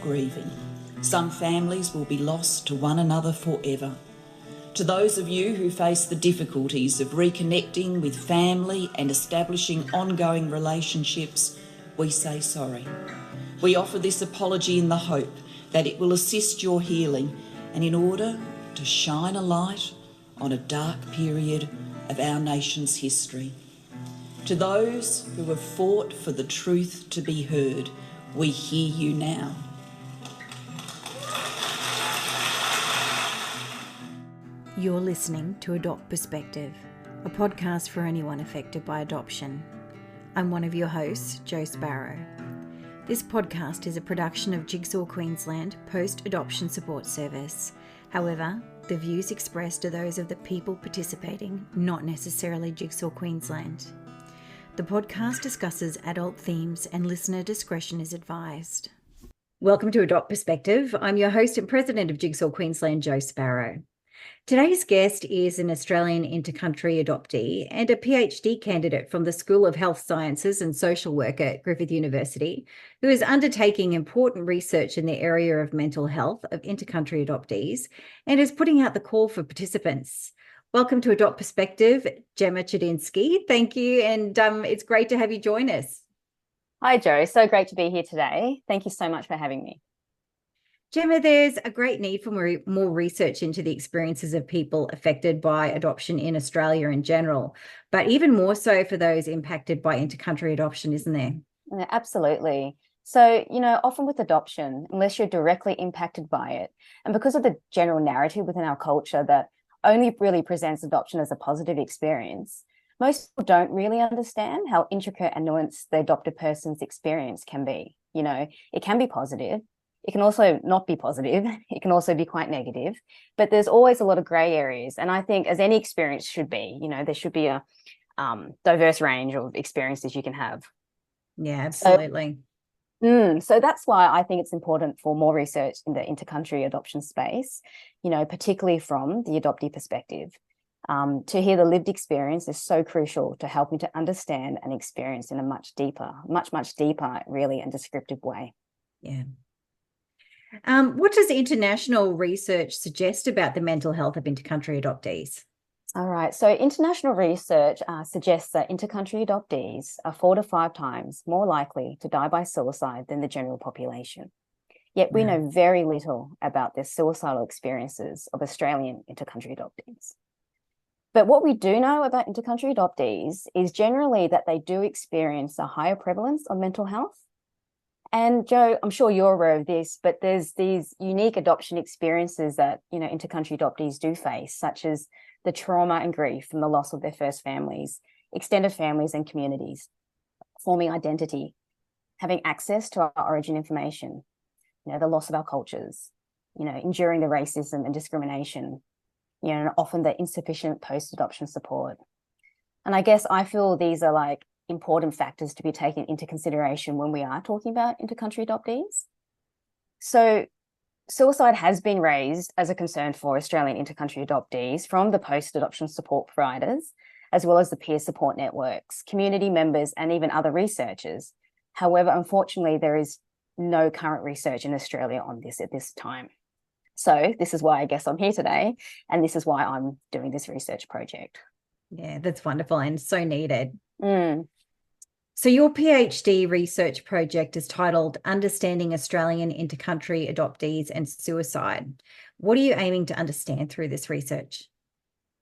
grieving. Some families will be lost to one another forever. To those of you who face the difficulties of reconnecting with family and establishing ongoing relationships, we say sorry. We offer this apology in the hope that it will assist your healing and in order to shine a light on a dark period of our nation's history. To those who have fought for the truth to be heard, we hear you now. You're listening to Adopt Perspective, a podcast for anyone affected by adoption. I'm one of your hosts, Jo Sparrow. This podcast is a production of Jigsaw Queensland Post-Adoption Support Service. However, the views expressed are those of the people participating, not necessarily Jigsaw Queensland. The podcast discusses adult themes and listener discretion is advised. Welcome to Adopt Perspective. I'm your host and president of Jigsaw Queensland, Jo Sparrow. Today's guest is an Australian intercountry adoptee and a PhD candidate from the School of Health Sciences and Social Work at Griffith University, who is undertaking important research in the area of mental health of intercountry adoptees and is putting out the call for participants. Welcome to Adopt Perspective, Gemma Chudzinski. Thank you, and it's great to have you join us. Hi, Jo. So great to be here today. Thank you so much for having me. Gemma, there's a great need for more research into the experiences of people affected by adoption in Australia in general, but even more so for those impacted by intercountry adoption, isn't there? Yeah, absolutely. So, often with adoption, unless you're directly impacted by it, and because of the general narrative within our culture that only really presents adoption as a positive experience, most people don't really understand how intricate and nuanced the adopted person's experience can be. It can be positive. It can also not be positive. It can also be quite negative, but there's always a lot of grey areas. And I think as any experience should be, there should be a diverse range of experiences you can have. Yeah, absolutely. So that's why I think it's important for more research in the intercountry adoption space, particularly from the adoptee perspective. To hear the lived experience is so crucial to helping to understand and experience in a much deeper, really, and descriptive way. Yeah. What does international research suggest about the mental health of intercountry adoptees? All right, so international research suggests that intercountry adoptees are 4 to 5 times more likely to die by suicide than the general population. Yet we know very little about the suicidal experiences of Australian intercountry adoptees. But what we do know about intercountry adoptees is generally that they do experience a higher prevalence of mental health. And Jo, I'm sure you're aware of this, but there's these unique adoption experiences that, intercountry adoptees do face, such as the trauma and grief from the loss of their first families, extended families and communities, forming identity, having access to our origin information, the loss of our cultures, enduring the racism and discrimination, and often the insufficient post-adoption support. And I guess I feel these are important factors to be taken into consideration when we are talking about intercountry adoptees. So suicide has been raised as a concern for Australian intercountry adoptees from the post-adoption support providers, as well as the peer support networks, community members, and even other researchers. However, unfortunately, there is no current research in Australia on this at this time. So this is why I guess I'm here today, and this is why I'm doing this research project. Yeah, that's wonderful and so needed. So your PhD research project is titled Understanding Australian Intercountry Adoptees and Suicide. What are you aiming to understand through this research?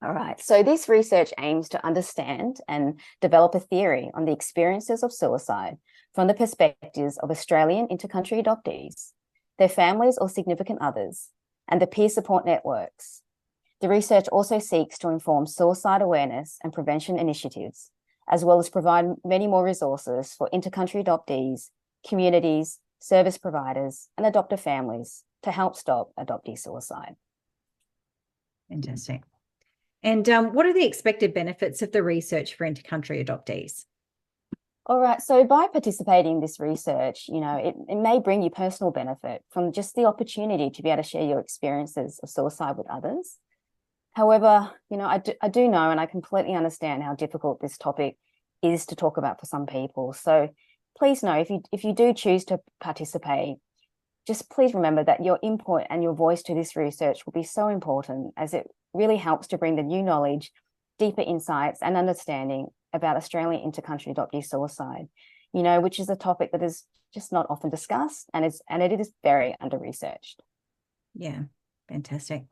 All right, so this research aims to understand and develop a theory on the experiences of suicide from the perspectives of Australian intercountry adoptees, their families or significant others, and the peer support networks. The research also seeks to inform suicide awareness and prevention initiatives, as well as provide many more resources for intercountry adoptees, communities, service providers, and adoptive families to help stop adoptee suicide. Fantastic. And what are the expected benefits of the research for intercountry adoptees? All right, so by participating in this research, it may bring you personal benefit from just the opportunity to be able to share your experiences of suicide with others. However, I do know and I completely understand how difficult this topic is to talk about for some people. So please know if you do choose to participate, just please remember that your input and your voice to this research will be so important, as it really helps to bring the new knowledge, deeper insights and understanding about Australian intercountry adoptee suicide, which is a topic that is just not often discussed, and it is very under-researched. Yeah, fantastic.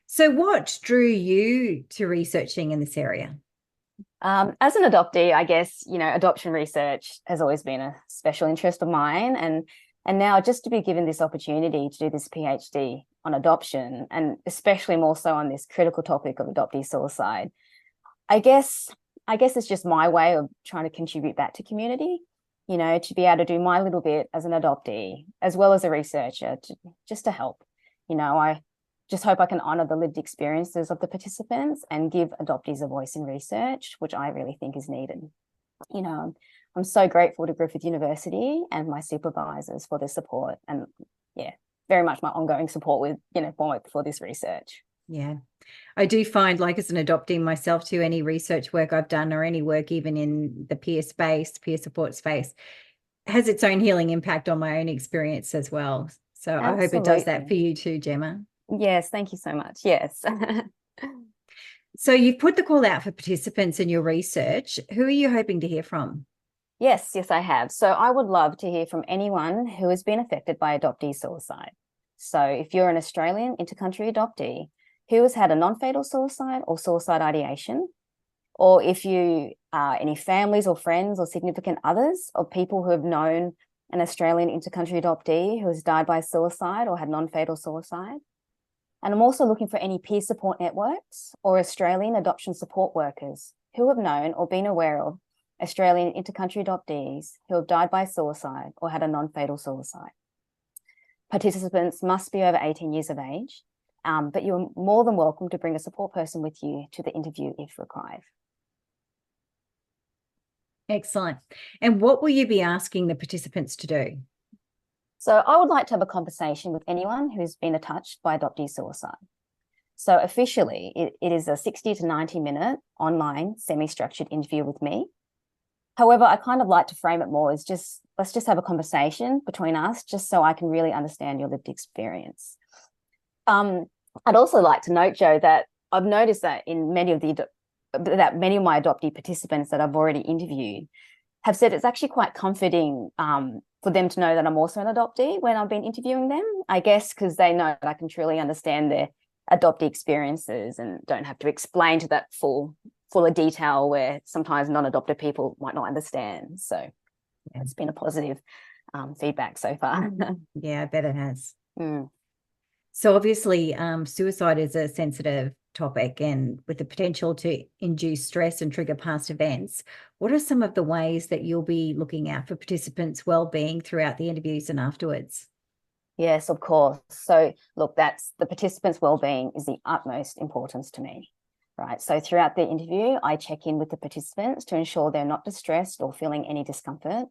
So what drew you to researching in this area? As an adoptee, I guess, adoption research has always been a special interest of mine. And now just to be given this opportunity to do this PhD on adoption, and especially more so on this critical topic of adoptee suicide, I guess it's just my way of trying to contribute back to community, to be able to do my little bit as an adoptee, as well as a researcher, just to help. I just hope I can honour the lived experiences of the participants and give adoptees a voice in research, which I really think is needed. I'm so grateful to Griffith University and my supervisors for their support, and very much my ongoing support with, for this research. Yeah, I do find, like, as an adoptee myself too, any research work I've done or any work even in the peer space, peer support space, has its own healing impact on my own experience as well. So absolutely. I hope it does that for you too, Gemma. Yes, thank you so much. Yes. So you've put the call out for participants in your research. Who are you hoping to hear from? Yes, I have. So I would love to hear from anyone who has been affected by adoptee suicide. So if you're an Australian intercountry adoptee who has had a non-fatal suicide or suicide ideation, or if you are any families or friends or significant others of people who have known an Australian intercountry adoptee who has died by suicide or had non-fatal suicide. And I'm also looking for any peer support networks or Australian adoption support workers who have known or been aware of Australian intercountry adoptees who have died by suicide or had a non-fatal suicide. Participants must be over 18 years of age, but you're more than welcome to bring a support person with you to the interview if required. Excellent. And what will you be asking the participants to do? So I would like to have a conversation with anyone who's been touched by adoptee suicide. So officially, it is a 60 to 90 minute online semi-structured interview with me. However, I kind of like to frame it more as let's just have a conversation between us, just so I can really understand your lived experience. I'd also like to note, Joe, that I've noticed that many of my adoptee participants that I've already interviewed have said it's actually quite comforting for them to know that I'm also an adoptee when I've been interviewing them, I guess, because they know that I can truly understand their adoptee experiences and don't have to explain to that fuller detail where sometimes non-adopted people might not understand. So it's been a positive feedback so far. Yeah, I bet it has. Mm. So obviously suicide is a sensitive topic, and with the potential to induce stress and trigger past events, what are some of the ways that you'll be looking out for participants' well-being throughout the interviews and afterwards? Yes, of course. So look, that's the participants' well-being is the utmost importance to me, right? So throughout the interview, I check in with the participants to ensure they're not distressed or feeling any discomfort.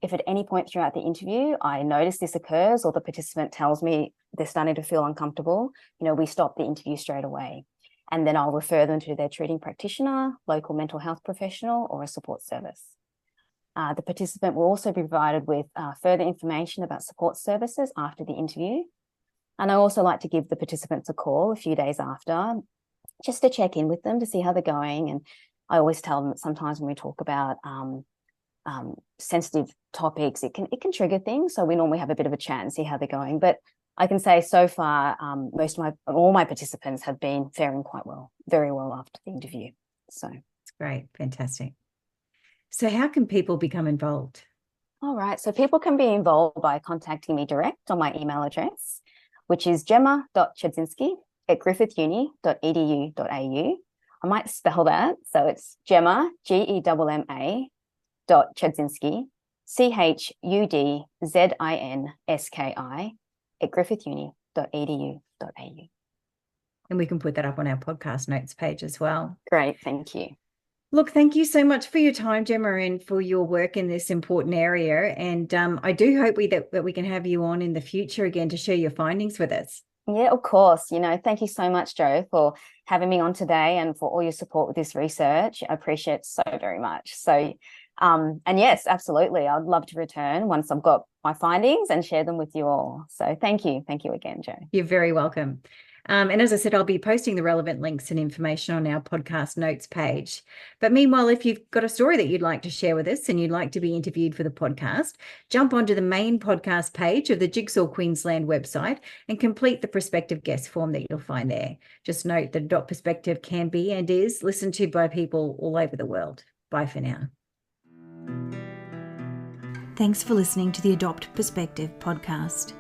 If at any point throughout the interview I notice this occurs or the participant tells me they're starting to feel uncomfortable, we stop the interview straight away. And then I'll refer them to their treating practitioner, local mental health professional, or a support service. The participant will also be provided with further information about support services after the interview. And I also like to give the participants a call a few days after, just to check in with them to see how they're going. And I always tell them that sometimes when we talk about sensitive topics, it can trigger things. So we normally have a bit of a chat and see how they're going. But I can say so far, all my participants have been faring quite well, very well after the interview. So it's great, fantastic. So how can people become involved? All right, so people can be involved by contacting me direct on my email address, which is gemma.chudzinski@griffithuni.edu.au. I might spell that. So it's Gemma, Gemma, .Chudzinski, CHUDZINSKI @griffithuni.edu.au. And we can put that up on our podcast notes page as well. Great, thank you. Look, thank you so much for your time, Gemma, and for your work in this important area. And I do hope that we can have you on in the future again to share your findings with us. Yeah, of course. Thank you so much, Joe, for having me on today and for all your support with this research. I appreciate it so very much. So, and yes, absolutely. I'd love to return once I've got my findings and share them with you all. So thank you again, Jo. You're very welcome. And as I said, I'll be posting the relevant links and information on our podcast notes page. But meanwhile, if you've got a story that you'd like to share with us and you'd like to be interviewed for the podcast, jump onto the main podcast page of the Jigsaw Queensland website and complete the prospective guest form that you'll find there. Just note that Adopt Perspective can be and is listened to by people all over the world. Bye for now. Thanks for listening to the Adopt Perspective podcast.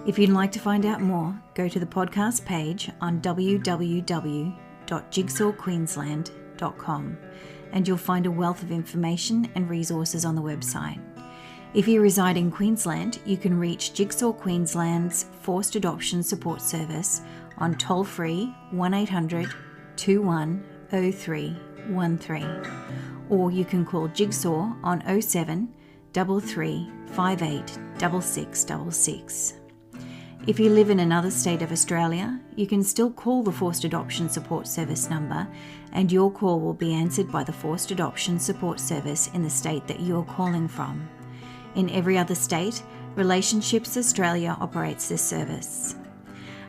If you'd like to find out more, go to the podcast page on www.jigsawqueensland.com and you'll find a wealth of information and resources on the website. If you reside in Queensland, you can reach Jigsaw Queensland's Forced Adoption Support Service on toll-free 1800 210313, or you can call Jigsaw on 07 33 58 6666. If you live in another state of Australia, you can still call the Forced Adoption Support Service number and your call will be answered by the Forced Adoption Support Service in the state that you are calling from. In every other state, Relationships Australia operates this service.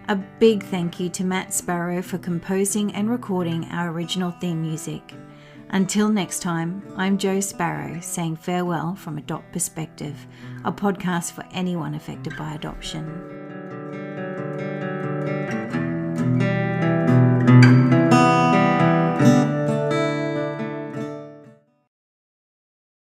A big thank you to Matt Sparrow for composing and recording our original theme music. Until next time, I'm Jo Sparrow saying farewell from Adopt Perspective, a podcast for anyone affected by adoption.